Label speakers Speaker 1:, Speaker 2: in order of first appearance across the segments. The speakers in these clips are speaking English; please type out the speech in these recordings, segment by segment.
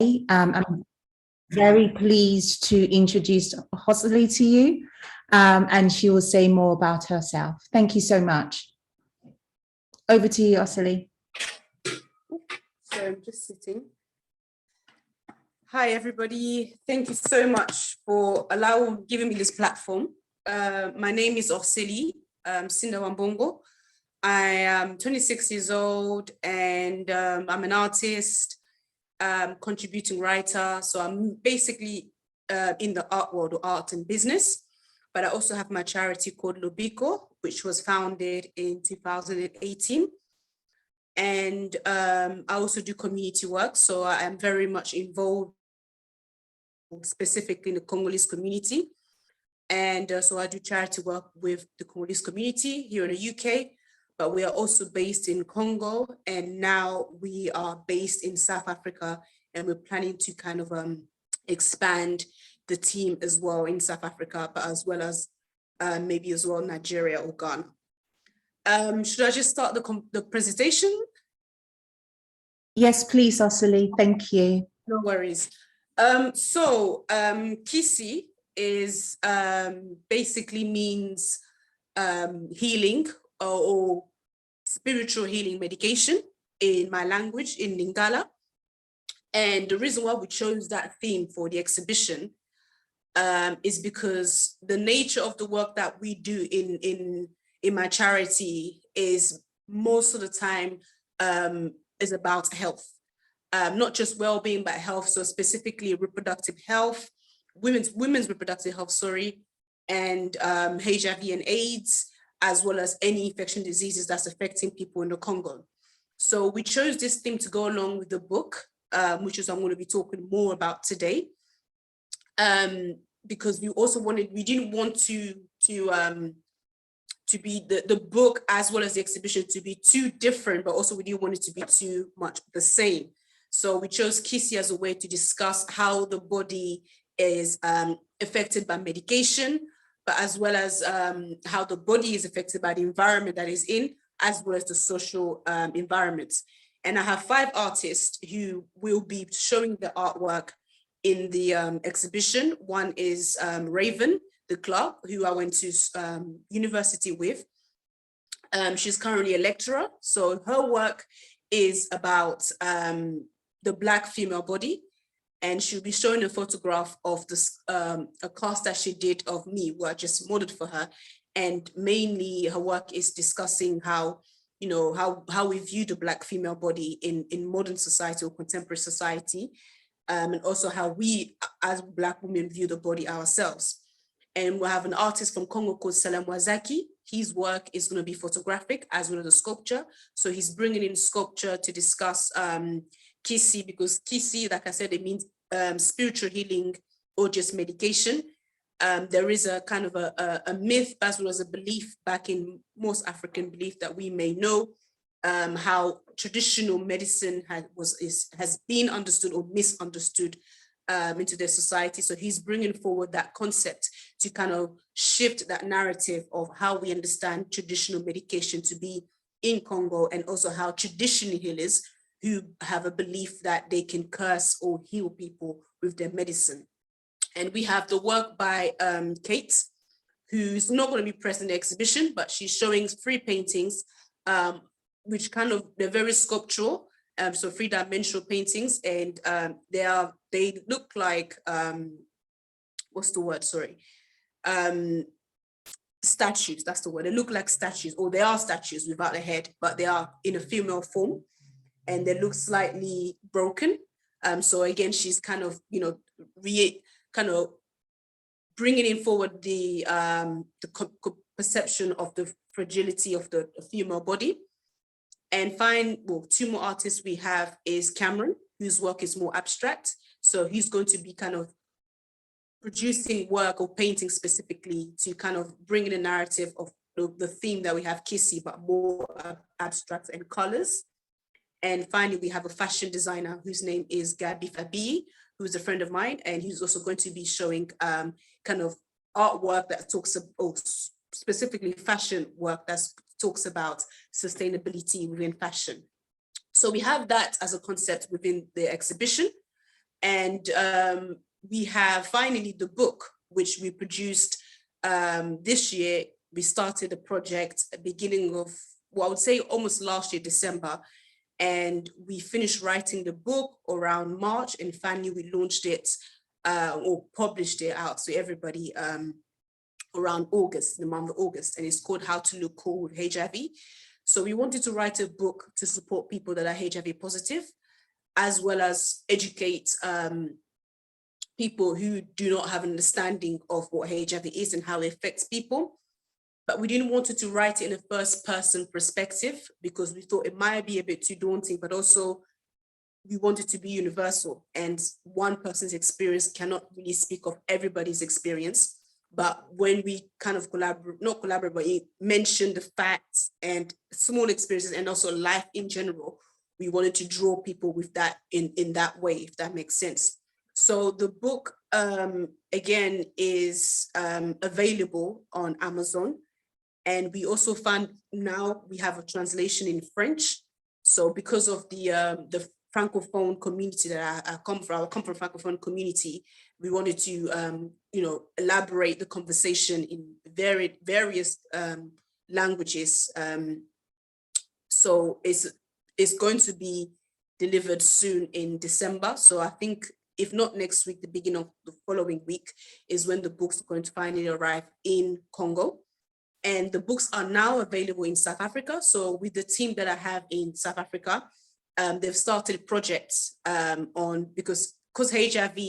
Speaker 1: I'm very pleased to introduce Horcelie to you, and she will say more about herself. Thank you so much. Over to you, Horcelie.
Speaker 2: So I'm just sitting. Hi, everybody. Thank you so much for giving me this platform. My name is Horcelie Sinda. I am 26 years old and I'm an artist, contributing writer. So I'm basically in the art world or art and business, but I also have my charity called Lobiko, which was founded in 2018. And I also do community work. So I am very much involved specifically in the Congolese community. And so I do charity work with the Congolese community here in the UK, but we are also based in Congo. And now we are based in South Africa, and we're planning to kind of expand the team as well in South Africa, but as well as maybe as well Nigeria or Ghana. Should I just start the presentation?
Speaker 1: Yes, please, Horcelie. Thank you.
Speaker 2: No worries. Nkisi is basically means healing or spiritual healing medication in my language, in Lingala. And the reason why we chose that theme for the exhibition is because the nature of the work that we do in my charity is most of the time is about health. Not just well-being, but health. So specifically reproductive health, women's reproductive health, sorry, and HIV and AIDS, as well as any infection diseases that's affecting people in the Congo. So we chose this theme to go along with the book, which is I'm going to be talking more about today, because we didn't want to be the book as well as the exhibition to be too different, but also we didn't want it to be too much the same. So we chose Nkisi as a way to discuss how the body is affected by medication, but as well as how the body is affected by the environment that is in, as well as the social environment. And I have 5 artists who will be showing the artwork in the exhibition. One is Rayvenn D'Clark, who I went to university with. She's currently a lecturer. So her work is about the Black female body, and she'll be showing a photograph of this a class that she did of me, where I just modeled for her. And mainly her work is discussing how, you know, how we view the Black female body in modern society or contemporary society, and also how we as Black women view the body ourselves. And we'll have an artist from Congo called Salem Wazaki. His work is going to be photographic as well as a sculpture. So he's bringing in sculpture to discuss Nkisi, because Nkisi, like I said, it means spiritual healing or just medication. There is a kind of a myth as well as a belief back in most African belief that we may know, how traditional medicine has been understood or misunderstood into their society. So he's bringing forward that concept to kind of shift that narrative of how we understand traditional medication to be in Congo, and also how traditional healers who have a belief that they can curse or heal people with their medicine. And we have the work by Kate, who's not going to be present in the exhibition, but she's showing 3 paintings, which they're very sculptural, so 3-dimensional paintings, and they look like, what's the word, sorry, statues, that's the word. They look like statues, or they are statues without a head, but they are in a female form, and they look slightly broken. So again, she's kind of, you know, bringing in forward the perception of the fragility of the female body. And 2 more artists we have is Cameron, whose work is more abstract. So he's going to be kind of producing work or painting specifically to kind of bring in a narrative of the theme that we have, Nkisi, but more abstract and colors. And finally, we have a fashion designer whose name is Fabiyi, who's a friend of mine, and he's also going to be showing kind of artwork that talks about, specifically fashion work that talks about sustainability within fashion. So we have that as a concept within the exhibition. And we have finally the book, which we produced this year. We started the project at the beginning of, well, I would say almost last year, December. And we finished writing the book around March, and finally we launched it or published it out to everybody around August, the month of August, and it's called How to Look Cool with HIV. So we wanted to write a book to support people that are HIV positive, as well as educate people who do not have an understanding of what HIV is and how it affects people. But we didn't want to write it in a first person perspective because we thought it might be a bit too daunting, but also we wanted to be universal, and one person's experience cannot really speak of everybody's experience. But when we kind of not collaborate, but mention the facts and small experiences and also life in general, we wanted to draw people with that in that way, if that makes sense. So the book, again, is available on Amazon. And we also found now we have a translation in French. So because of the Francophone community that I come from Francophone community, we wanted to, elaborate the conversation in various languages. So it's going to be delivered soon in December. So I think if not next week, the beginning of the following week is when the books are going to finally arrive in Congo. And the books are now available in South Africa. So with the team that I have in South Africa, they've started projects because HIV,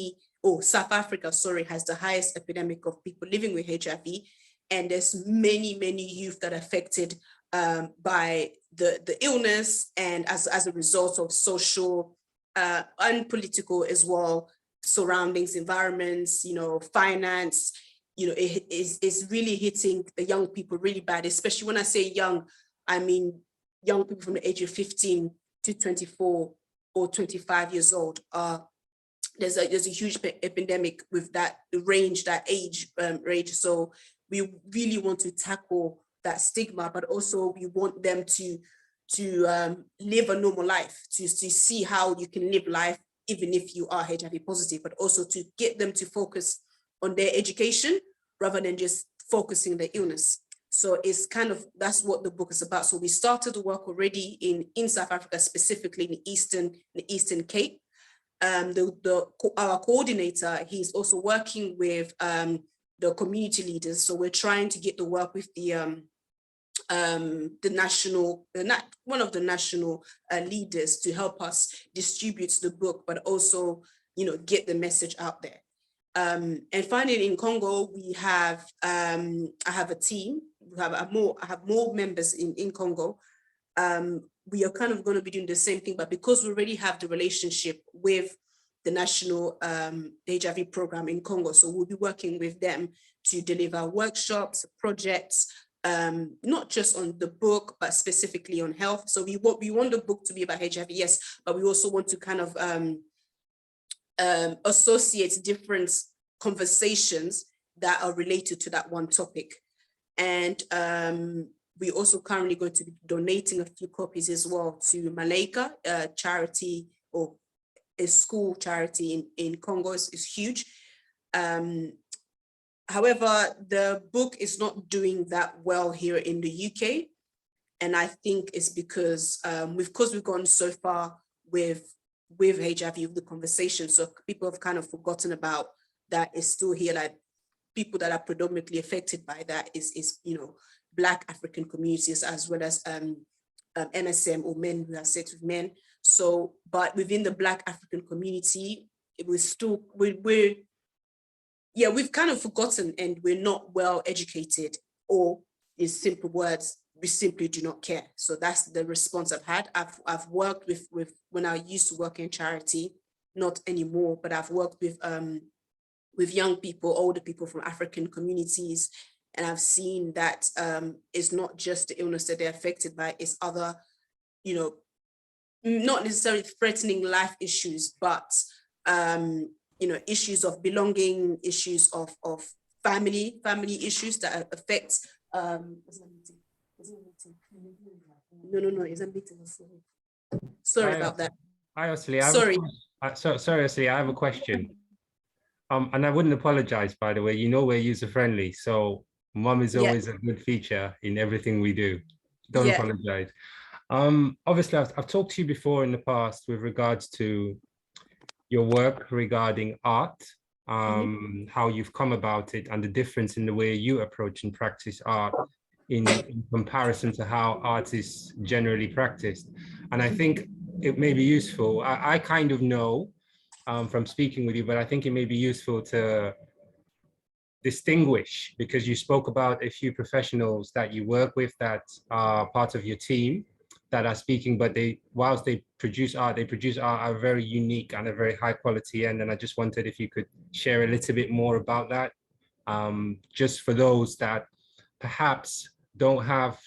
Speaker 2: South Africa, has the highest epidemic of people living with HIV. And there's many youth that are affected by the illness, and as a result of social and political as well, surroundings, environments, finance, it's really hitting the young people really bad, especially when I say young, I mean young people from the age of 15 to 24 or 25 years old. There's a huge epidemic with that range, that age range. So we really want to tackle that stigma, but also we want them to live a normal life, to see how you can live life even if you are HIV positive, but also to get them to focus on their education rather than just focusing the illness. So it's kind of, that's what the book is about. So we started the work already in South Africa, specifically in the Eastern Cape. Our coordinator, he's also working with the community leaders. So we're trying to get the work with one of the national leaders to help us distribute the book, but also, get the message out there. And finally, in Congo, we have I have a team. I have more members in Congo. We are kind of going to be doing the same thing, but because we already have the relationship with the national HIV program in Congo, so we'll be working with them to deliver workshops, projects, not just on the book, but specifically on health. So we want the book to be about HIV, yes, but we also want to kind of associate different conversations that are related to that one topic. And we're also currently going to be donating a few copies as well to Malaika, a charity, or a school charity in Congo. Is huge. However, the book is not doing that well here in the UK. And I think it's because we've gone so far with HIV, with the conversation. So people have kind of forgotten about that. It's still here. Like people that are predominantly affected by that is Black African communities, as well as MSM, or men who have sex with men. So, but within the Black African community, it was still, we've kind of forgotten, and we're not well educated, or in simple words, we simply do not care. So that's the response I've had. I've worked with when I used to work in charity, not anymore, but I've worked with young people, older people from African communities, and I've seen that it's not just the illness that they're affected by, it's other, not necessarily threatening life issues, but issues of belonging, issues of family issues that affect No, it's a meeting. Sorry about that.
Speaker 3: Hi, Osmani.
Speaker 2: Sorry.
Speaker 3: Sorry, Osmani, I have a question. And I wouldn't apologize, by the way. You know, we're user friendly, so mom is always a good feature in everything we do. Don't apologize. Obviously, I've talked to you before in the past with regards to your work regarding art, how you've come about it, and the difference in the way you approach and practice art in comparison to how art is generally practiced. And I think it may be useful. I kind of know from speaking with you, but I think it may be useful to distinguish, because you spoke about a few professionals that you work with that are part of your team that are speaking, but whilst they produce art at a very unique and a very high quality end. And I just wondered if you could share a little bit more about that, just for those that perhaps don't have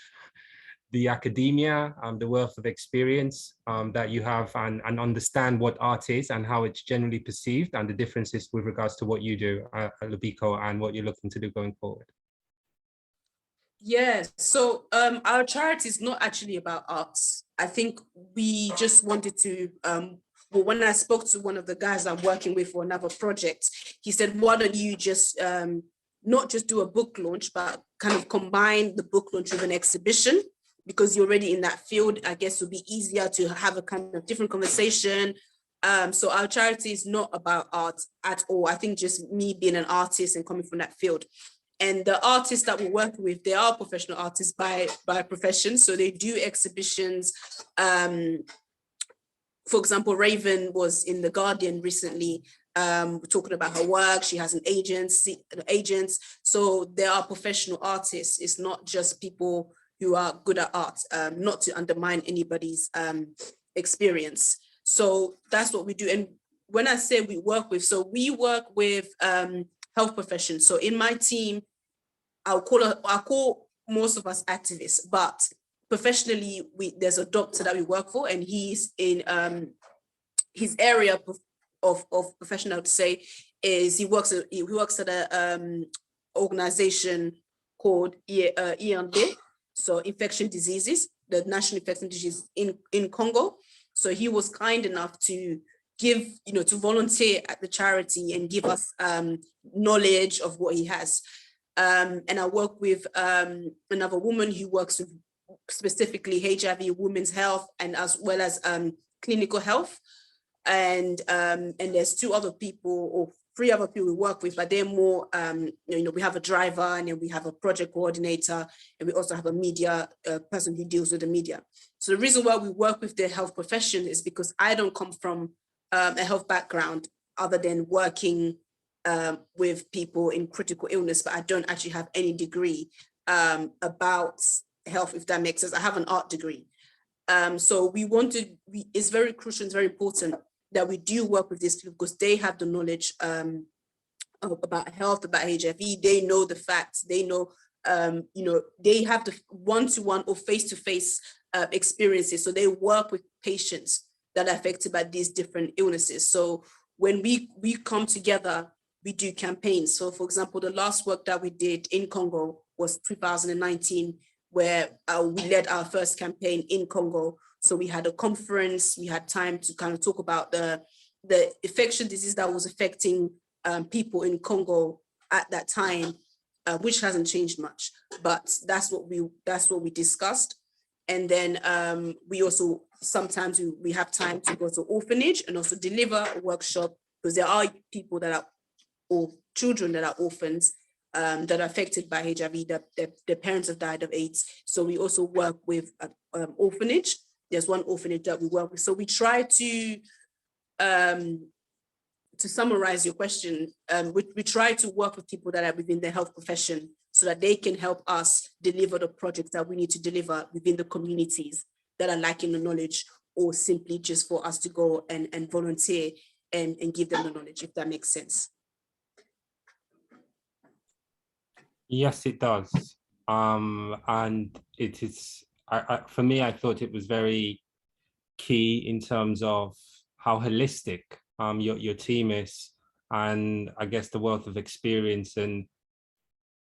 Speaker 3: the academia, the wealth of experience that you have, and understand what art is and how it's generally perceived, and the differences with regards to what you do at Lobiko and what you're looking to do going forward.
Speaker 2: Yes, so our charity is not actually about arts. I think we just wanted to, well, when I spoke to one of the guys I'm working with for another project, he said, why don't you just not just do a book launch, but kind of combine the book launch with an exhibition, because you're already in that field. I guess it would be easier to have a kind of different conversation. So our charity is not about art at all. I think just me being an artist and coming from that field. And the artists that we work with, they are professional artists by profession. So they do exhibitions. For example, Rayvenn was in The Guardian recently, talking about her work. She has an agents. So there are professional artists. It's not just people who are good at art, not to undermine anybody's experience. So that's what we do. And when I say we work with, so we work with health professions. So in my team, I'll call most of us activists, but professionally, there's a doctor that we work for, and he's in his area of professional to say is he works at a organization called Inri, so infection diseases, the national infection disease in Congo. So he was kind enough to give, to volunteer at the charity and give us knowledge of what he has. And I work with another woman who works with specifically HIV, women's health, and as well as clinical health. And there's two other people, or three other people we work with, but they're more, we have a driver, and then we have a project coordinator, and we also have a media person who deals with the media. So the reason why we work with the health profession is because I don't come from a health background other than working with people in critical illness, but I don't actually have any degree about health, if that makes sense. I have an art degree. So it's very crucial, it's very important that we do work with these people, because they have the knowledge about health, about HIV. They know the facts, they know, they have the one-to-one or face-to-face experiences. So they work with patients that are affected by these different illnesses. So when we come together, we do campaigns. So for example, the last work that we did in Congo was 2019, where we led our first campaign in Congo. So we had a conference, we had time to kind of talk about the infection disease that was affecting people in Congo at that time, which hasn't changed much, but that's what we discussed. And then we also, sometimes we have time to go to orphanage and also deliver a workshop, because there are people that are, or children that are orphans, that are affected by HIV, that their parents have died of AIDS. So we also work with orphanage. There's one orphanage that we work with. So we try to summarize your question, we try to work with people that are within the health profession so that they can help us deliver the projects that we need to deliver within the communities that are lacking the knowledge, or simply just for us to go and volunteer and give them the knowledge, if that makes sense.
Speaker 3: Yes, it does. And it is, for me, I thought it was very key in terms of how holistic your team is, and I guess the wealth of experience, and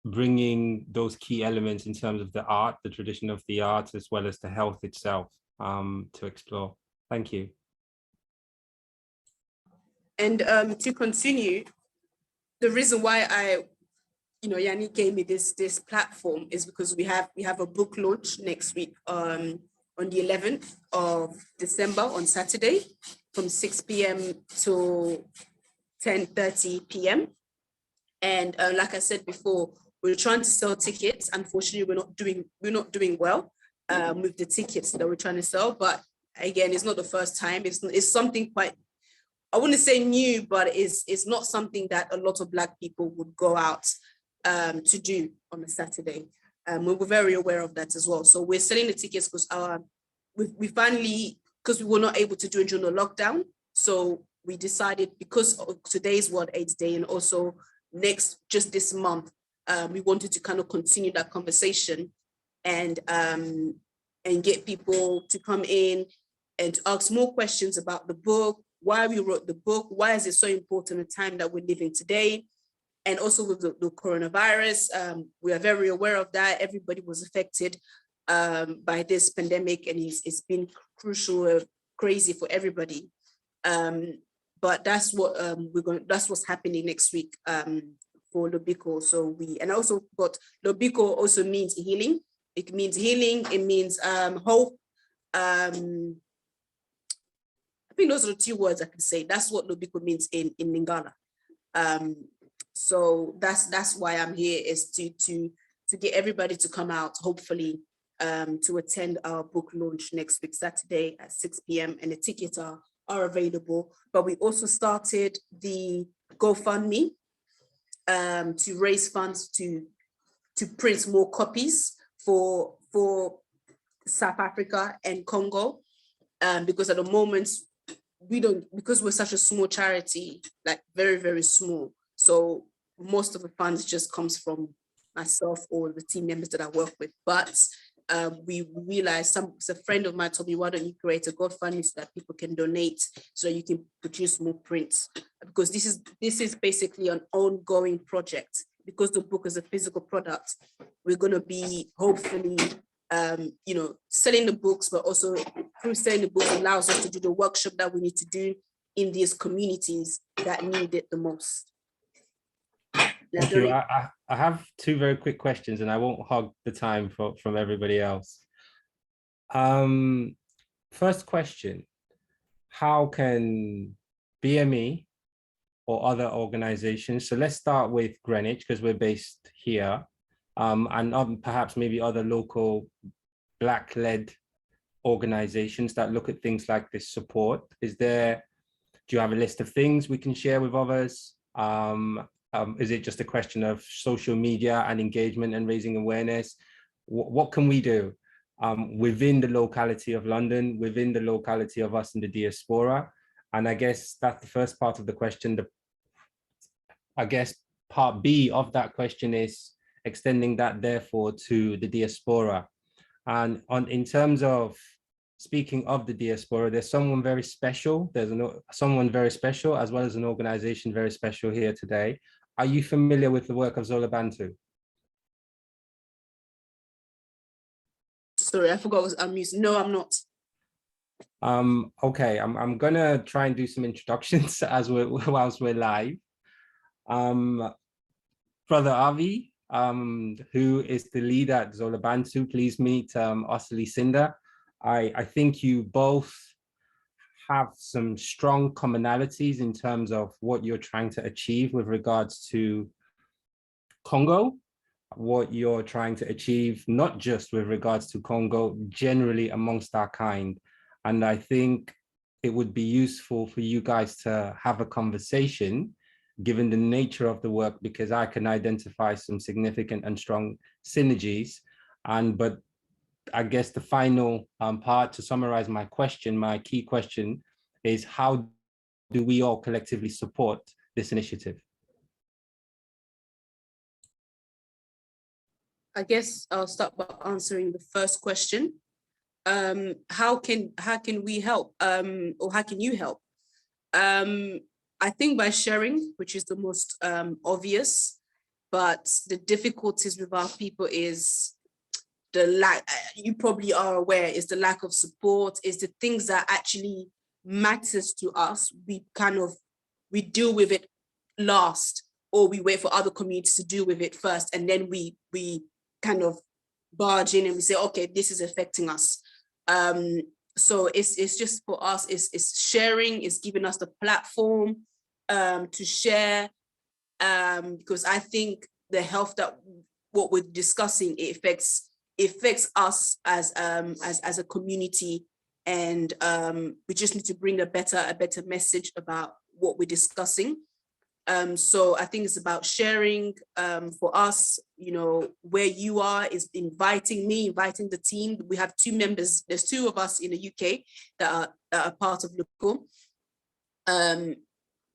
Speaker 3: bringing those key elements in terms of the art, the tradition of the art, as well as the health itself, to explore. Thank you.
Speaker 2: And to continue, the reason why Yanni gave me this platform is because we have a book launch next week on the 11th of December on Saturday from 6 p.m. to 10:30 p.m. And like I said before, we're trying to sell tickets. Unfortunately, we're not doing well with the tickets that we're trying to sell. But again, it's not the first time. It's something quite, I wouldn't say new, but it's not something that a lot of Black people would go out to do on a Saturday. We were very aware of that as well. So we're selling the tickets because we finally, because we were not able to do it during the lockdown. So we decided, because of today's World AIDS Day and also just this month, we wanted to kind of continue that conversation and get people to come in and to ask more questions about the book, why we wrote the book, why is it so important in the time that we're living today. And also with the coronavirus, we are very aware of that. Everybody was affected by this pandemic, and it's been crucial, crazy for everybody. But that's what that's what's happening next week for Lobiko. So and also got Lobiko also means healing. It means healing. It means hope. I think those are the two words I can say. That's what Lobiko means in Lingala. So that's why I'm here, is to get everybody to come out, hopefully, to attend our book launch next week, Saturday at 6 p.m. And the tickets are available. But we also started the GoFundMe to raise funds to print more copies for South Africa and Congo, because at the moment because we're such a small charity, like very, very small. So most of the funds just comes from myself or the team members that I work with. But we realized, a friend of mine told me, why don't you create a GoFundMe so that people can donate, so you can produce more prints? Because this is basically an ongoing project. Because the book is a physical product, we're going to be hopefully selling the books, but also through selling the books allows us to do the workshop that we need to do in these communities that need it the most.
Speaker 3: Thank you. I have two very quick questions, and I won't hog the time from everybody else. First question: how can BME or other organizations, so let's start with Greenwich because we're based here, and perhaps maybe other local Black-led organizations that look at things like this support? Do you have a list of things we can share with others? Is it just a question of social media and engagement and raising awareness? What can we do within the locality of London, within the locality of us in the diaspora? And I guess that's the first part of the question. I guess part B of that question is extending that therefore to the diaspora. And in terms of speaking of the diaspora, there's someone very special. There's someone very special, as well as an organization very special here today. Are you familiar with the work of Zola Bantu?
Speaker 2: Sorry, I forgot I was unmuted. No, I'm not.
Speaker 3: Okay, I'm gonna try and do some introductions whilst we're live. Brother Avi, who is the leader at Zola Bantu, please meet Horcelie Sinda. I think you both have some strong commonalities in terms of what you're trying to achieve with regards to Congo, what you're trying to achieve, not just with regards to Congo, generally amongst our kind. And I think it would be useful for you guys to have a conversation, given the nature of the work, because I can identify some significant and strong synergies. But I guess the final part, to summarize my question, my key question is, how do we all collectively support this initiative?
Speaker 2: I guess I'll start by answering the first question. How can we help, or how can you help? I think by sharing, which is the most obvious, but the difficulties with our people is the lack, you probably are aware, is the lack of support, is the things that actually matters to us. We kind of we deal with it last, or we wait for other communities to deal with it first, and then we kind of barge in and we say, okay, this is affecting us. So it's just for us, it's sharing, it's giving us the platform to share, because I think the health that what we're discussing, it affects us as a community, and we just need to bring a better message about what we're discussing. So I think it's about sharing. For us, where you are is inviting the team. We have 2 members. There's 2 of us in the UK that are part of Lobiko.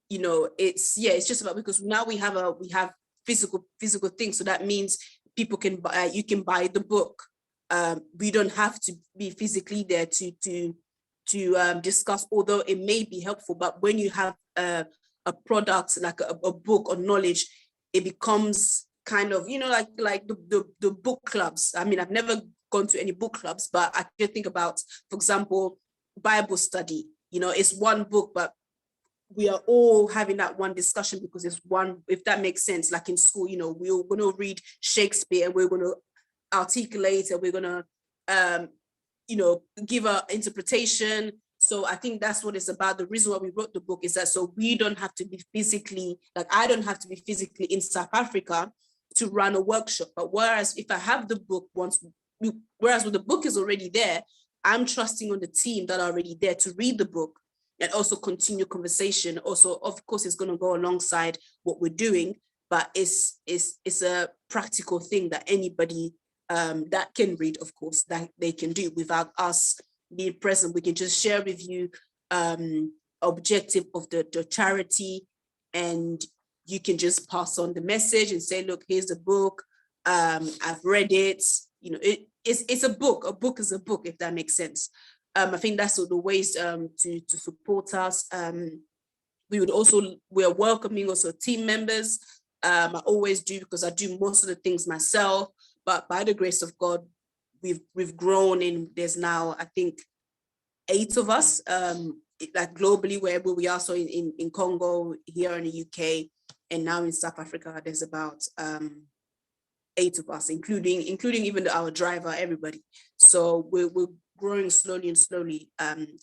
Speaker 2: It's just about, because now we have physical things. So that means people can buy. You can buy the book. We don't have to be physically there to discuss, although it may be helpful. But when you have a product like a book or knowledge, it becomes kind of, like the book clubs. I mean, I've never gone to any book clubs, but I can think about, for example, Bible study. It's one book, but we are all having that one discussion because it's one, if that makes sense. Like in school, we're going to read Shakespeare and we're going to articulate and we're going to, give an interpretation. So I think that's what it's about. The reason why we wrote the book is that so we don't have to be physically, like I don't have to be physically in South Africa to run a workshop. But whereas if I have the book whereas when the book is already there, I'm trusting on the team that are already there to read the book and also continue conversation. Also, of course, it's going to go alongside what we're doing, but it's a practical thing that anybody that can read, of course, that they can do without us being present. We can just share with you objective of the charity, and you can just pass on the message and say, look, here's the book. I've read it. It's a book. A book is a book, if that makes sense. I think that's the ways to support us. We're welcoming also team members. I always do, because I do most of the things myself, but by the grace of God, we've grown, and there's now, I think, 8 of us, like globally, wherever we are. So in Congo, here in the UK, and now in South Africa, there's about 8 of us, including even our driver, everybody. So we're growing slowly and slowly.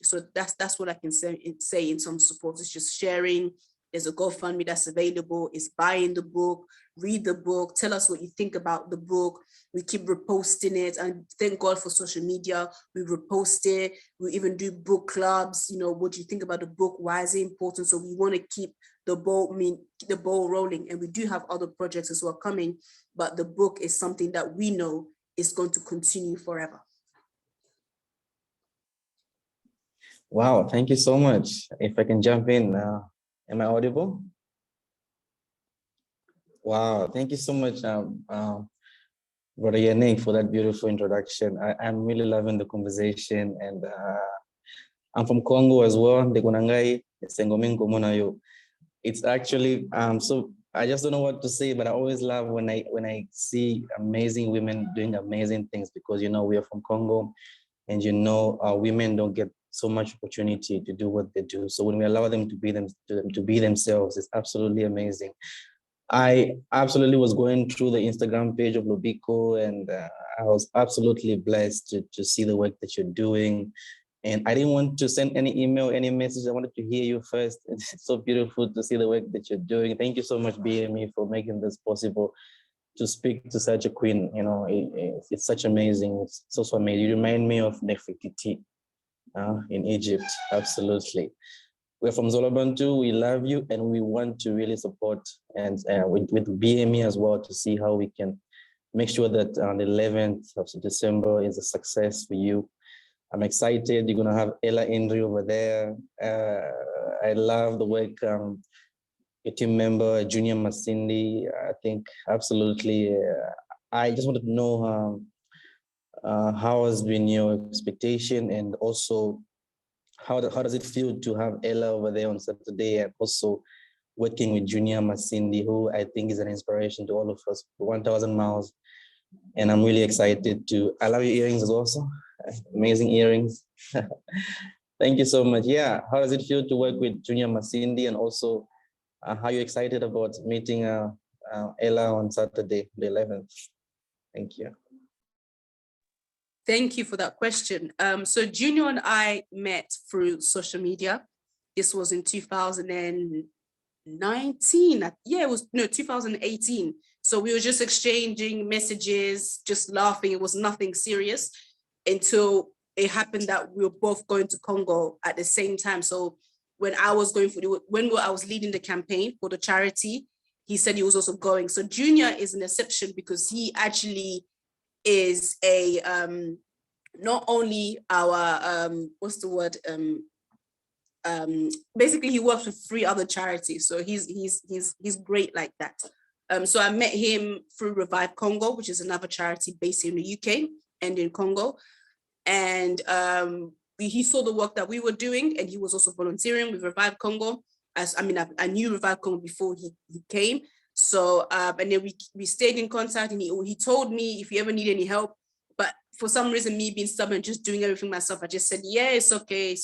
Speaker 2: So that's what I can say in some support. It's just sharing. There's a GoFundMe that's available. It's buying the book, read the book, tell us what you think about the book. We keep reposting it, and thank God for social media. We repost it. We even do book clubs. What do you think about the book? Why is it important? So we want to keep the ball rolling, and we do have other projects as well coming, but the book is something that we know is going to continue forever.
Speaker 4: Wow, thank you so much. If I can jump in, am I audible? Wow, thank you so much, Brother Yannick, for that beautiful introduction. I'm really loving the conversation, and I'm from Congo as well. It's actually so I just don't know what to say, but I always love when I see amazing women doing amazing things, because we are from Congo, and women don't get so much opportunity to do what they do. So when we allow them to be themselves, it's absolutely amazing. I absolutely was going through the Instagram page of Lobiko, and I was absolutely blessed to see the work that you're doing. And I didn't want to send any email, any message. I wanted to hear you first. It's so beautiful to see the work that you're doing. Thank you so much, BME, for making this possible, to speak to such a queen. It's such amazing. It's so amazing. You remind me of Nefertiti in Egypt. Absolutely. We're from Zolobantu. We love you, and we want to really support and with BME as well, to see how we can make sure that on the 11th of December is a success for you. I'm excited. You're going to have Ella Inri over there. I love the work your team member, Junior Masandi. I think absolutely. I just wanted to know how has been your expectation, and also how does it feel to have Ella over there on Saturday, and also working with Junior Masandi, who I think is an inspiration to all of us, 1,000 miles. And I'm really excited I love your earrings as well. Amazing earrings. Thank you so much. Yeah, how does it feel to work with Junior Masandi, and also how you excited about meeting Ella on Saturday, the 11th? Thank you.
Speaker 2: Thank you for that question. So Junior and I met through social media. This was in 2019. Yeah, it was, no, 2018. So we were just exchanging messages, just laughing. It was nothing serious until it happened that we were both going to Congo at the same time. So when I was going I was leading the campaign for the charity, he said he was also going. So Junior is an exception because he actually is a not only our what's the word, basically he works with 3 other charities, so he's great like that. So I met him through Revive Congo, which is another charity based in the UK and in Congo, and he saw the work that we were doing, and he was also volunteering with Revive Congo. I knew Revive Congo before he came. So, and then we stayed in contact, and he told me if you ever need any help, but for some reason, me being stubborn, just doing everything myself, I just said, yeah, it's okay.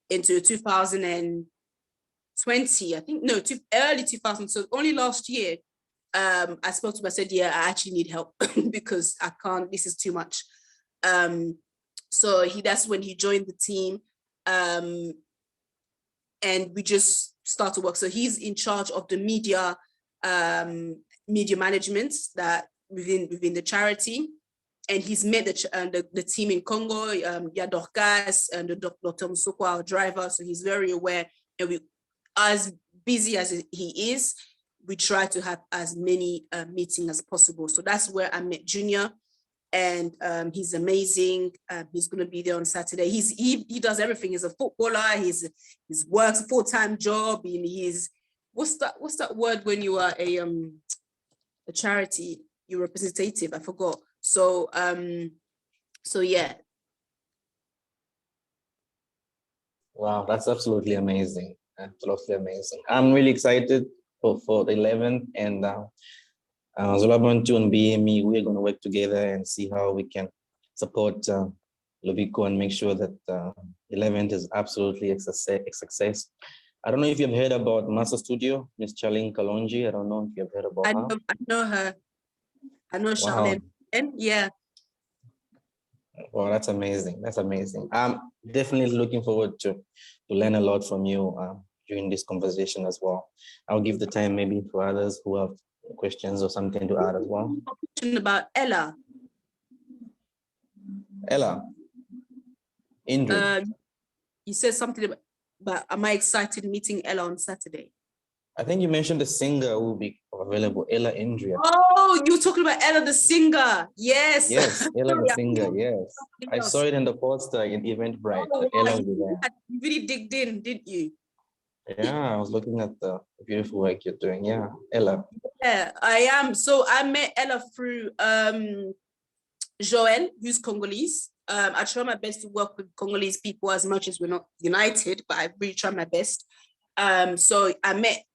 Speaker 2: Into 2020, I think, no, early 2000. So only last year, I spoke to him, I said, yeah, I actually need help because I can't, this is too much. So that's when he joined the team. And we just started work. So he's in charge of the media management that within the charity, and he's met the team in Congo, Dorcas and the Dr. Musoko, our driver. So he's very aware, and we, as busy as he is, we try to have as many meetings as possible. So that's where I met Junior, and he's amazing. He's going to be there on Saturday. He does everything. He's a footballer. He's works a full-time job. And he's what's that word when you are a charity, you're representative? I forgot. So yeah.
Speaker 4: Wow, that's absolutely amazing. Absolutely amazing. I'm really excited for the 11th, and Zolabantu and BME, we're going to work together and see how we can support Lobiko and make sure that the 11th is absolutely a success. I don't know if you've heard about Master Studio, Miss Charlene Kalonji. I don't know if you've heard about her.
Speaker 2: I know her. I know Charlene.
Speaker 4: Wow.
Speaker 2: Yeah.
Speaker 4: Wow, that's amazing. That's amazing. I'm definitely looking forward to learn a lot from you during this conversation as well. I'll give the time maybe for others who have questions or something to add as well.
Speaker 2: Question about Ella.
Speaker 4: Ella Inri.
Speaker 2: You said something about am I excited meeting Ella on Saturday?
Speaker 4: I think you mentioned the singer who will be available, Ella Inri.
Speaker 2: Oh, you're talking about Ella the singer. Yes.
Speaker 4: Yes, Ella the singer, yes. I saw it in the poster in Eventbrite.
Speaker 2: Oh,
Speaker 4: Ella will be there.
Speaker 2: You really digged in, didn't you?
Speaker 4: Yeah, I was looking at the beautiful work you're doing. Yeah, Ella.
Speaker 2: Yeah, I am. So I met Ella through Joël, who's Congolese. I try my best to work with Congolese people as much as we're not united, but I really try my best. So I met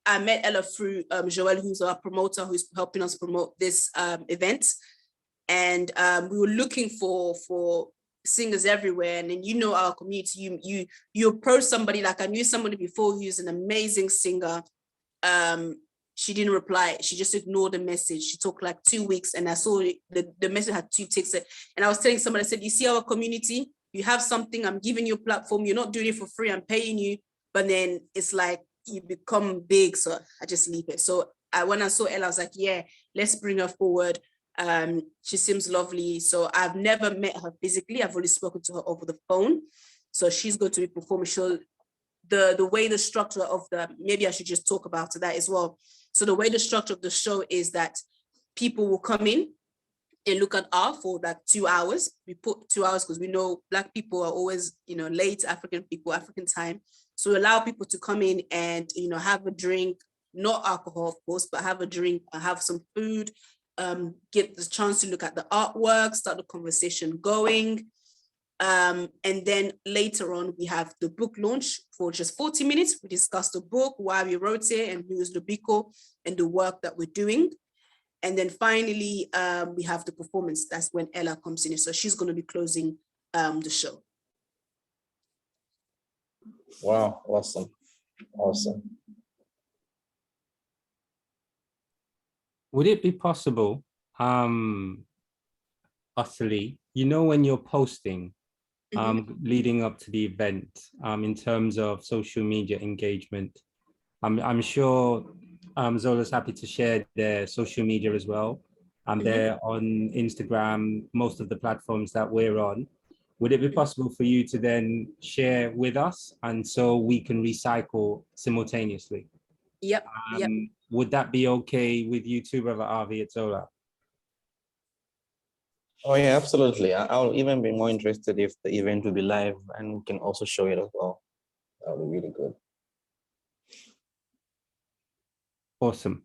Speaker 2: Ella through Joël, who's our promoter, who's helping us promote this event. And we were looking for singers everywhere. And then, you know, our community, you approach somebody, like I knew somebody before who's an amazing singer. She didn't reply. She just ignored the message. She took like 2 weeks, and I saw the message had 2 ticks. And I was telling somebody, I said, you see our community, you have something, I'm giving you a platform, you're not doing it for free, I'm paying you. But then it's like you become big, so I just leave it. So when I saw Ella, I was like, yeah, let's bring her forward. She seems lovely. So I've never met her physically. I've only spoken to her over the phone. So she's going to be performing. So the way the structure of maybe I should just talk about that as well. So the way the structure of the show is that people will come in and look at art for like 2 hours. We put 2 hours because we know Black people are always, late, African people, African time. So we allow people to come in and, have a drink, not alcohol, of course, but have a drink, have some food, get the chance to look at the artwork, start the conversation going. And then later on, we have the book launch for just 40 minutes. We discuss the book, why we wrote it, and who is Lobiko, and the work that we're doing. And then finally, we have the performance. That's when Ella comes in. So she's going to be closing the show.
Speaker 4: Wow, awesome. Awesome.
Speaker 3: would it be possible, Osmani, you know, when you're posting, leading up to the event, in terms of social media engagement, I'm sure Zola's happy to share their social media as well. They're on Instagram, most of the platforms that we're on. Would it be possible for you to then share with us, and so we can recycle simultaneously?
Speaker 2: Yep. Yep.
Speaker 3: Would that be okay with you too, Brother Avi at Zola?
Speaker 4: Oh yeah, absolutely. I'll even be more interested if the event will be live and we can also show it as well. That'll be really good.
Speaker 3: Awesome.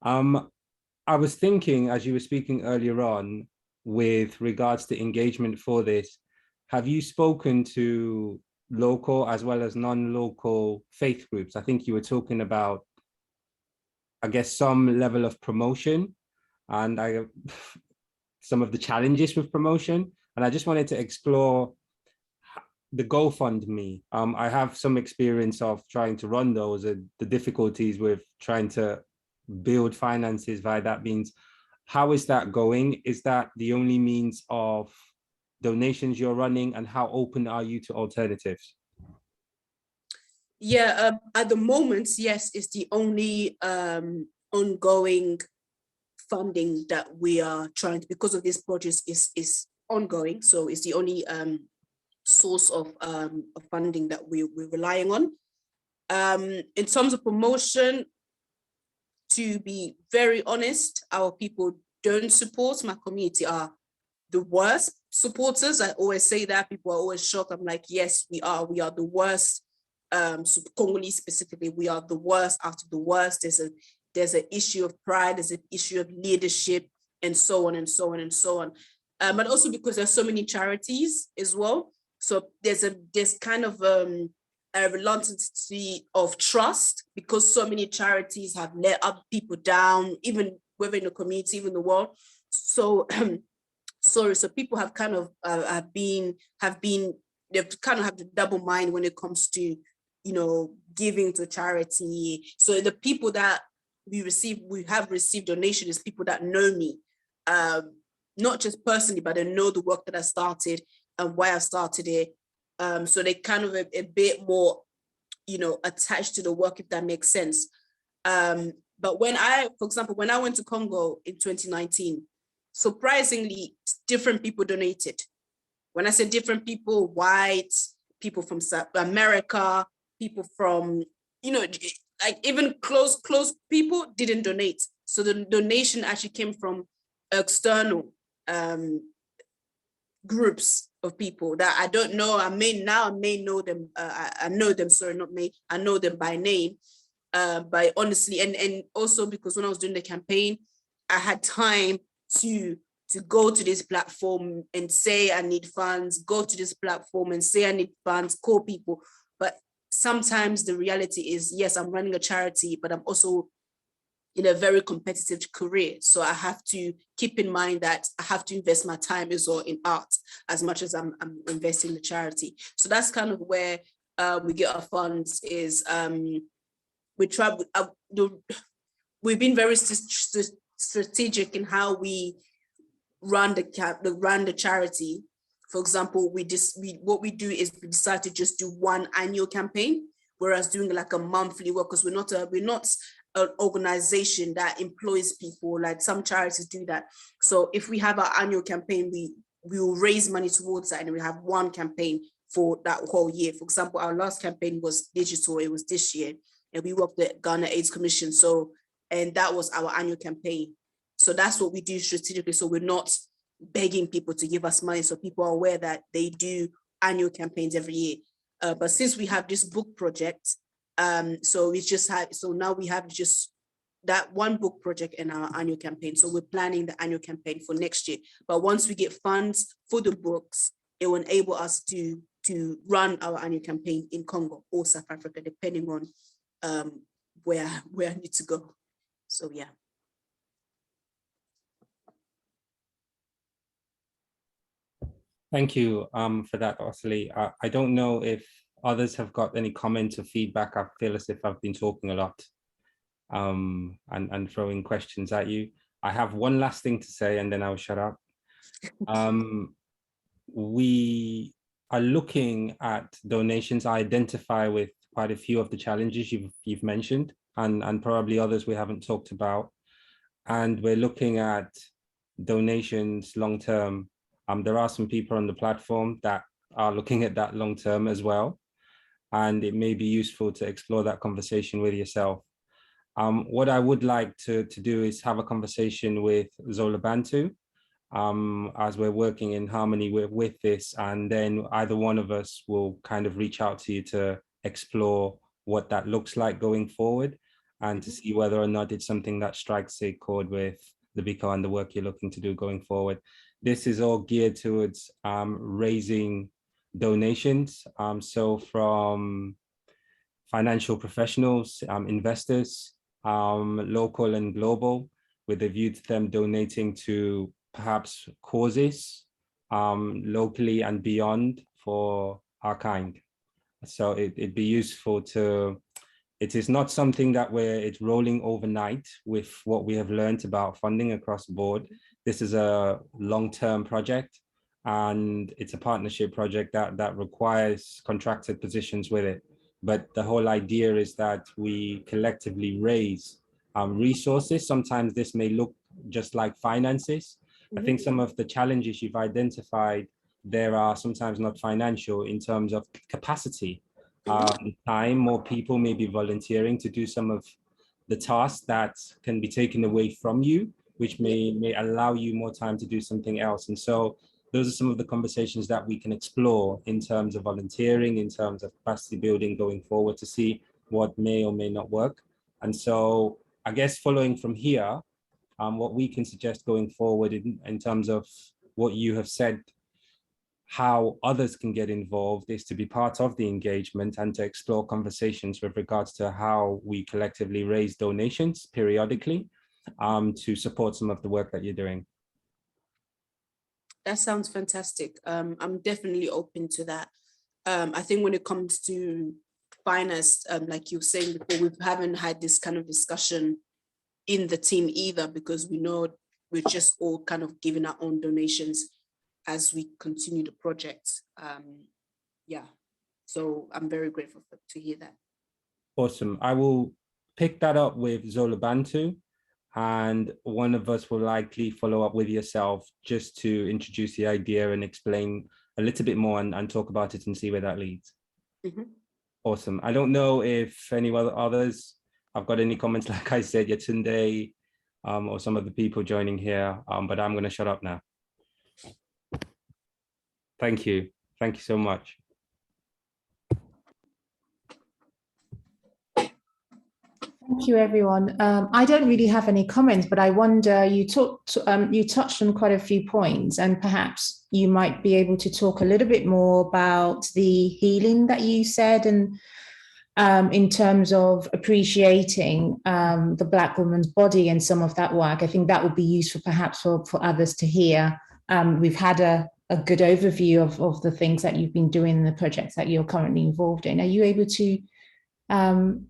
Speaker 3: I was thinking, as you were speaking earlier on, with regards to engagement for this, have you spoken to local as well as non-local faith groups? I think you were talking about, I guess, some level of promotion and some of the challenges with promotion. And I just wanted to explore the GoFundMe. I have some experience of trying to run those and the difficulties with trying to build finances via that means. How is that going? Is that the only means of donations you're running, and how open are you to alternatives?
Speaker 2: Yeah, at the moment, yes, it's the only ongoing funding that we are trying to, because of this project is ongoing. So it's the only source of funding that we're relying on. In terms of promotion, to be very honest, our people don't support. My community are the worst supporters. I always say that. People are always shocked. I'm like, yes, we are the worst. Congolese specifically, we are the worst out of the worst. There's an issue of pride, there's an issue of leadership, and so on and so on and so on. But also because there's so many charities as well. So there's kind of a reluctancy of trust, because so many charities have let up people down, even within the community, even the world. So sorry, so people have kind of they've kind of have the double mind when it comes to, you know, giving to charity. So the people that we have received donation is people that know me, not just personally, but they know the work that I started and why I started it. So they kind of a bit more, you know, attached to the work, if that makes sense. But for example, when I went to Congo in 2019, surprisingly, different people donated. When I say different people, white, people from South America, people from, you know, like even close people didn't donate. So the donation actually came from external groups of people that I don't know. I may know them. I know them. Sorry, not me. I know them by name. But honestly, and also because when I was doing the campaign, I had time to go to this platform and say I need funds. Go to this platform and say I need funds. Call people. But sometimes the reality is, yes, I'm running a charity, but I'm also in a very competitive career. So I have to keep in mind that I have to invest my time as well in art as much as I'm investing in the charity. So that's kind of where we get our funds is we've been very strategic in how we run the charity. For example, what we do is we decide to just do one annual campaign, whereas doing like a monthly work, because we're not an organization that employs people like some charities do that. So if we have our annual campaign, we will raise money towards that, and we have one campaign for that whole year. For example, our last campaign was digital. It was this year, and we worked with Ghana AIDS Commission. So, and that was our annual campaign. So that's what we do strategically. So we're not begging people to give us money. So people are aware that they do annual campaigns every year. But since we have this book project, so now we have just that one book project in our annual campaign. So we're planning the annual campaign for next year. But once we get funds for the books, it will enable us to run our annual campaign in Congo or South Africa, depending on where I need to go. So yeah.
Speaker 3: Thank you for that, Horcelie. I don't know if others have got any comments or feedback. I feel as if I've been talking a lot. and throwing questions at you. I have one last thing to say, and then I'll shut up. We are looking at donations. I identify with quite a few of the challenges you've mentioned, and probably others we haven't talked about. And we're looking at donations long term. There are some people on the platform that are looking at that long term as well. And it may be useful to explore that conversation with yourself. What I would like to do is have a conversation with Zola Bantu, as we're working in harmony with this, and then either one of us will kind of reach out to you to explore what that looks like going forward, and to see whether or not it's something that strikes a chord with Lobiko and the work you're looking to do going forward. This is all geared towards raising donations, so from financial professionals, investors, local and global, with a view to them donating to perhaps causes locally and beyond for our kind. So it'd be useful to, it is not something that it's rolling overnight with what we have learned about funding across the board. This is a long-term project, and it's a partnership project that requires contracted positions with it. But the whole idea is that we collectively raise resources. Sometimes this may look just like finances. I think some of the challenges you've identified there are sometimes not financial in terms of capacity, time. More people may be volunteering to do some of the tasks that can be taken away from you, which may allow you more time to do something else. And so those are some of the conversations that we can explore in terms of volunteering, in terms of capacity building going forward, to see what may or may not work. And so I guess following from here, what we can suggest going forward in terms of what you have said, how others can get involved, is to be part of the engagement and to explore conversations with regards to how we collectively raise donations periodically to support some of the work that you're doing.
Speaker 2: That sounds fantastic. I'm definitely open to that. I think when it comes to finance, like you were saying before, we haven't had this kind of discussion in the team either, because we know we're just all kind of giving our own donations as we continue the project. Yeah, so I'm very grateful to hear that.
Speaker 3: Awesome. I will pick that up with Zola Bantu, and one of us will likely follow up with yourself just to introduce the idea and explain a little bit more and talk about it and see where that leads. Awesome. I don't know if any others have got any comments, like I said, Yatunde, or some of the people joining here, but I'm going to shut up now. Thank you. Thank you so much.
Speaker 1: Thank you, everyone. I don't really have any comments, but I wonder, you touched on quite a few points, and perhaps you might be able to talk a little bit more about the healing that you said, and in terms of appreciating the Black woman's body and some of that work. I think that would be useful perhaps for others to hear. We've had a good overview of the things that you've been doing in the projects that you're currently involved in. Are you able to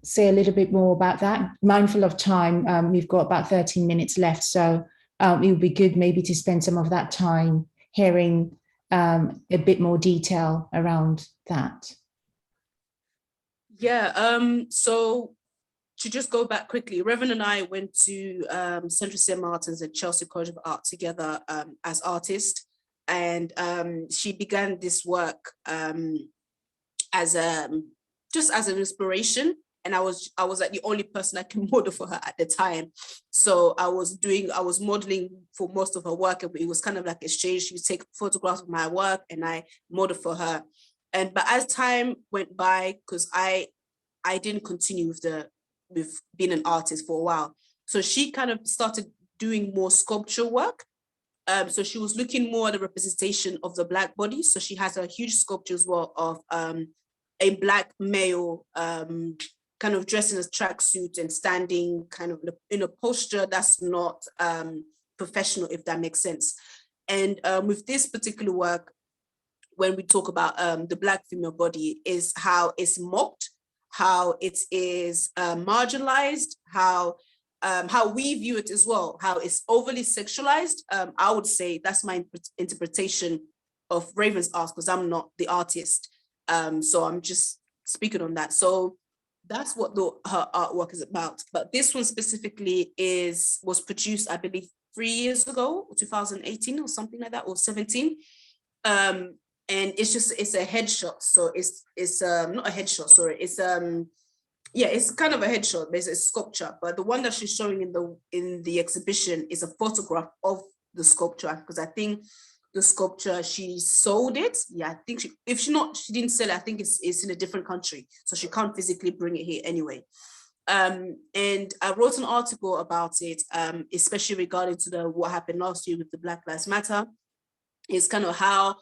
Speaker 1: say a little bit more about that? Mindful of time, we've got about 13 minutes left, so it would be good maybe to spend some of that time hearing a bit more detail around that.
Speaker 2: Yeah, so to just go back quickly, Rayvenn and I went to Central St. Martin's and Chelsea College of Art together as artists, and she began this work as just as an inspiration, and I was like the only person I can model for her at the time. So I was modeling for most of her work, and it was kind of like exchange. She would take photographs of my work and I modeled for her. But as time went by, because I didn't continue with being an artist for a while, so she kind of started doing more sculpture work. So she was looking more at the representation of the Black body. So she has a huge sculpture as well of a Black male kind of dressed in a tracksuit and standing kind of in a posture that's not professional, if that makes sense. And with this particular work, when we talk about the Black female body, is how it's mocked, how it is marginalized, how we view it as well, how it's overly sexualized. I would say that's my interpretation of Rayvenn's art, because I'm not the artist. So I'm just speaking on that. So that's what her artwork is about. But this one specifically was produced, I believe, 3 years ago, 2018 or something like that, or 17. And it's a headshot. So it's not a headshot, sorry. It's it's kind of a headshot. There's a sculpture, but the one that she's showing in the exhibition is a photograph of the sculpture, because I think the sculpture, she sold it. Yeah, I think she didn't sell it. I think it's in a different country, so she can't physically bring it here anyway. And I wrote an article about it, especially regarding to what happened last year with the Black Lives Matter. It's kind of how,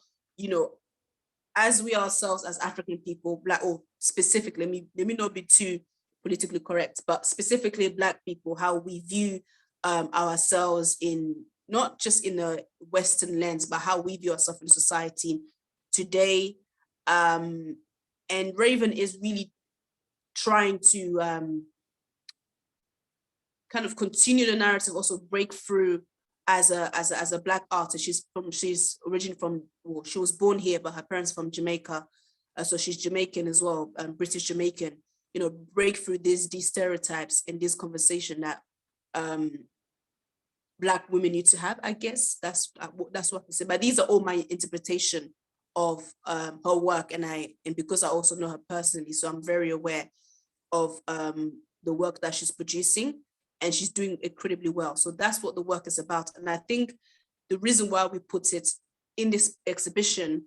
Speaker 2: as we ourselves as African people, Black, or specifically, let me not be too politically correct, but specifically Black people, how we view ourselves in, not just in a Western lens, but how we view ourselves in society today. And Rayvenn is really trying to kind of continue the narrative, also break through as a Black artist. She's originally from, well, she was born here, but her parents from Jamaica, so she's Jamaican as well, British Jamaican. Break through these stereotypes in this conversation that Black women need to have. I guess that's what I say. But these are all my interpretation of her work, and because I also know her personally, so I'm very aware of the work that she's producing. And she's doing incredibly well. So that's what the work is about. And I think the reason why we put it in this exhibition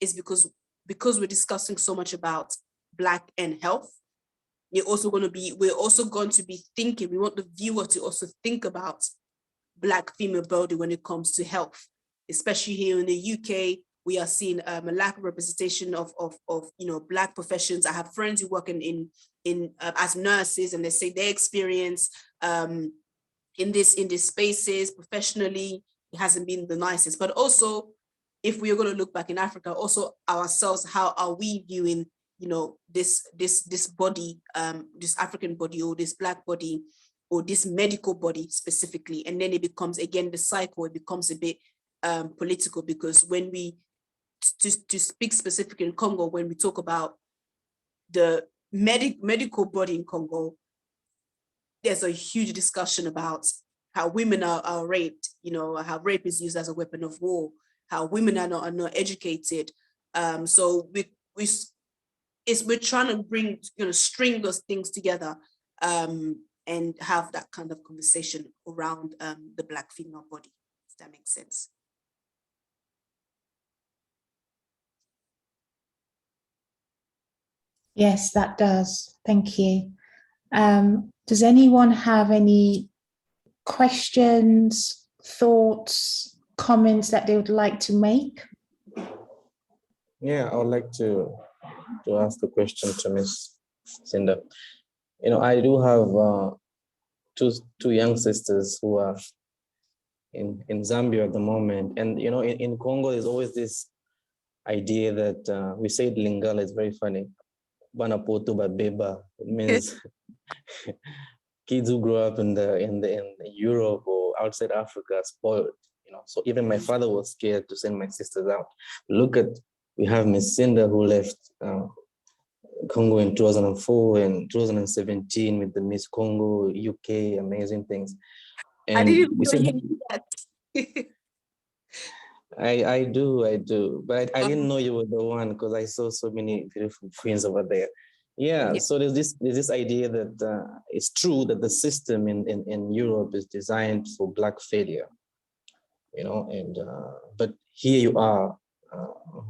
Speaker 2: is because we're discussing so much about Black and health. We're also going to be thinking, we want the viewer to also think about Black female body when it comes to health, especially here in the UK. We are seeing a lack of representation of Black professions. I have friends who work in as nurses, and they say their experience in these spaces professionally, it hasn't been the nicest. But also, if we are going to look back in Africa, also ourselves, how are we viewing this body, this African body, or this Black body, or this medical body specifically? And then it becomes, again, the cycle, it becomes a bit political, because when we to speak specifically in Congo, when we talk about the medical body in Congo, there's a huge discussion about how women are raped, how rape is used as a weapon of war, how women are not educated. So we're trying to string those things together and have that kind of conversation around the Black female body, if that makes sense.
Speaker 1: Yes, that does. Thank you. Does anyone have any questions, thoughts, comments that they would like to make?
Speaker 4: Yeah, I would like to ask a question to Ms. Sinda. I do have two young sisters who are in Zambia at the moment. And, in Congo, there's always this idea that we say Lingala, is very funny. Banapoto babeba. It means kids who grow up in Europe or outside Africa are spoiled. So even my father was scared to send my sisters out. We have Miss Sinda, who left Congo in 2004 and 2017 with the Miss Congo UK, amazing things. And
Speaker 2: I didn't know you knew that.
Speaker 4: I do, but I didn't know you were the one, because I saw so many beautiful queens over there. Yeah. So there's this idea that it's true that the system in Europe is designed for Black failure, and but here you are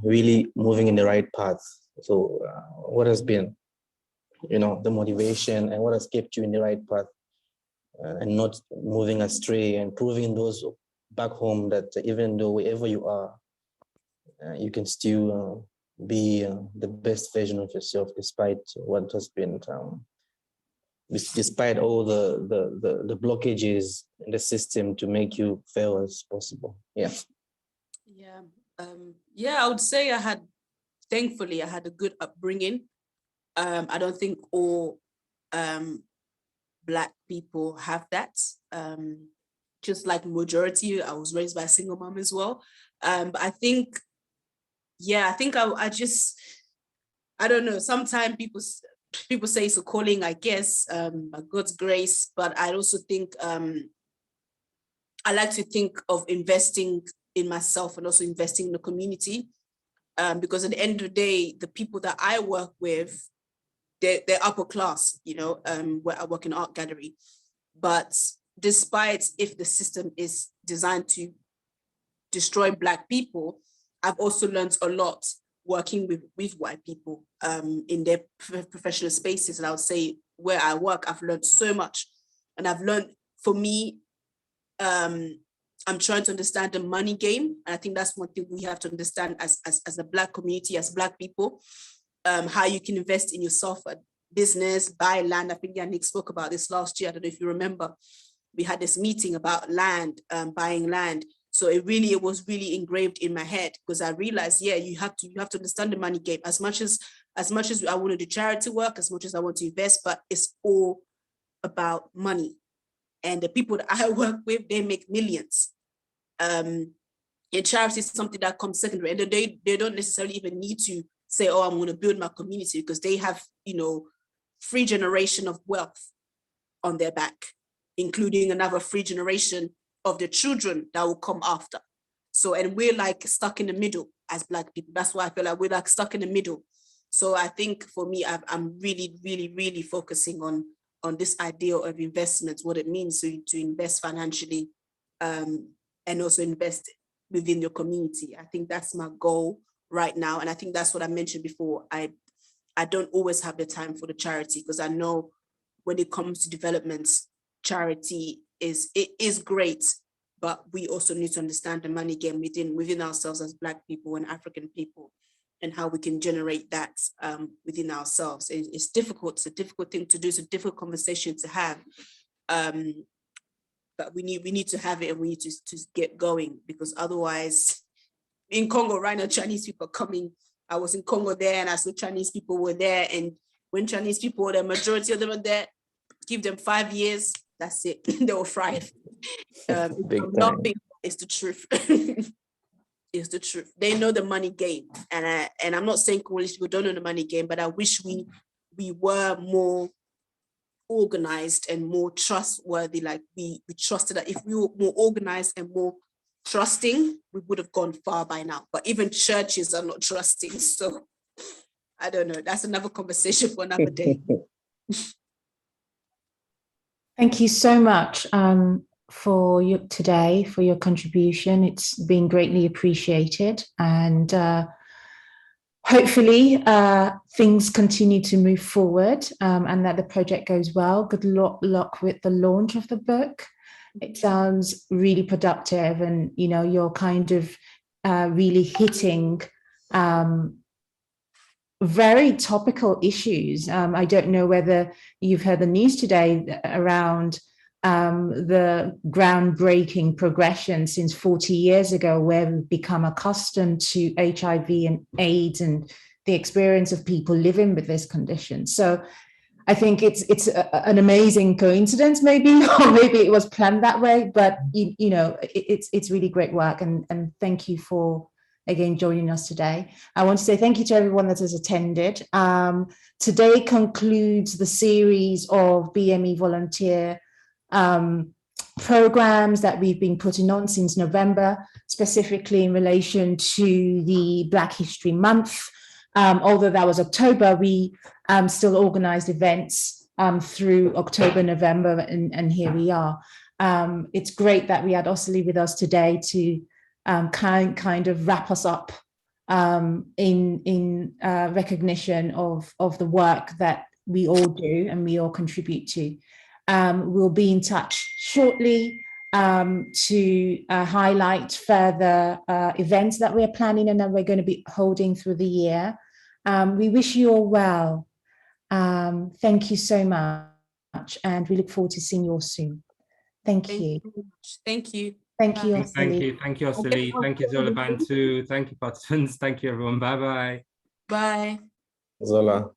Speaker 4: really moving in the right path. So what has been, the motivation, and what has kept you in the right path and not moving astray, and proving those back home that even though wherever you are, you can still be the best version of yourself, despite what has been, despite all the blockages in the system to make you fail as possible. Yeah.
Speaker 2: Yeah. I would say thankfully I had a good upbringing. I don't think all Black people have that. Just like majority, I was raised by a single mom as well. But I think, yeah, I think I don't know. Sometimes people say it's a calling, I guess, by God's grace. But I also think I like to think of investing in myself and also investing in the community, because at the end of the day, the people that I work with, they're upper class, you know, where I work in art gallery. But despite if the system is designed to destroy Black people, I've also learned a lot working with white people in their professional spaces. And I would say where I work, I've learned so much. And I've learned, for me, I'm trying to understand the money game. And I think that's one thing we have to understand as a Black community, as Black people, how you can invest in yourself, a business, buy land. I think Yannick spoke about this last year. I don't know if you remember. We had this meeting about land, buying land. So it was really engraved in my head, because I realized, yeah, you have to understand the money game. As much as I want to do charity work, as much as I want to invest, but it's all about money. And the people that I work with, they make millions. And charity is something that comes secondary. And they don't necessarily even need to say, oh, I'm going to build my community, because they have, you know, 3 generations of wealth on their back, including another 3 generations of the children that will come after. So, and we're like stuck in the middle as Black people. That's why I feel like we're like stuck in the middle. So I think for me, I'm really, really, really focusing on this idea of investments, what it means to invest financially, and also invest within your community. I think that's my goal right now. And I think that's what I mentioned before. I don't always have the time for the charity, because I know when it comes to developments, charity is great, but we also need to understand the money game within ourselves as Black people and African people, and how we can generate that within ourselves. It's difficult. It's a difficult thing to do. It's a difficult conversation to have. But we need to have it, and we need to get going, because otherwise, in Congo right now, Chinese people are coming. I was in Congo there, and I saw Chinese people were there. And when Chinese people, the majority of them are there, give them 5 years, that's it. They will thrive. It's the truth. It's the truth. They know the money game. And I'm not saying Congolese people don't know the money game, but I wish we were more organized and more trustworthy. Like we trusted that if we were more organized and more trusting, we would have gone far by now. But even churches are not trusting. So I don't know. That's another conversation for another day.
Speaker 1: Thank you so much for your contribution. It's been greatly appreciated, and hopefully things continue to move forward, and that the project goes well. Good luck with the launch of the book. It sounds really productive, and you know, you're kind of really hitting very topical issues. I don't know whether you've heard the news today around the groundbreaking progression since 40 years ago, where we've become accustomed to HIV and AIDS and the experience of people living with this condition. So I think it's an amazing coincidence, maybe, or maybe it was planned that way, but you know, it's really great work, and thank you for again joining us today. I want to say thank you to everyone that has attended. Today concludes the series of BME volunteer programs that we've been putting on since November, specifically in relation to the Black History Month. Although that was October, we still organized events through October, November, and here we are. It's great that we had Horcelie with us today to kind of wrap us up in recognition of the work that we all do and we all contribute to. We'll be in touch shortly to highlight further events that we're planning and that we're going to be holding through the year. We wish you all well. Thank you so much, and we look forward to seeing you all soon. Thank you.
Speaker 2: Thank you.
Speaker 1: Thank you,
Speaker 3: Horcelie. Thank you, Horcelie. Thank you, Zola Bantu. Thank you, participants. Thank you, everyone. Bye-bye.
Speaker 2: Bye.
Speaker 4: Zola.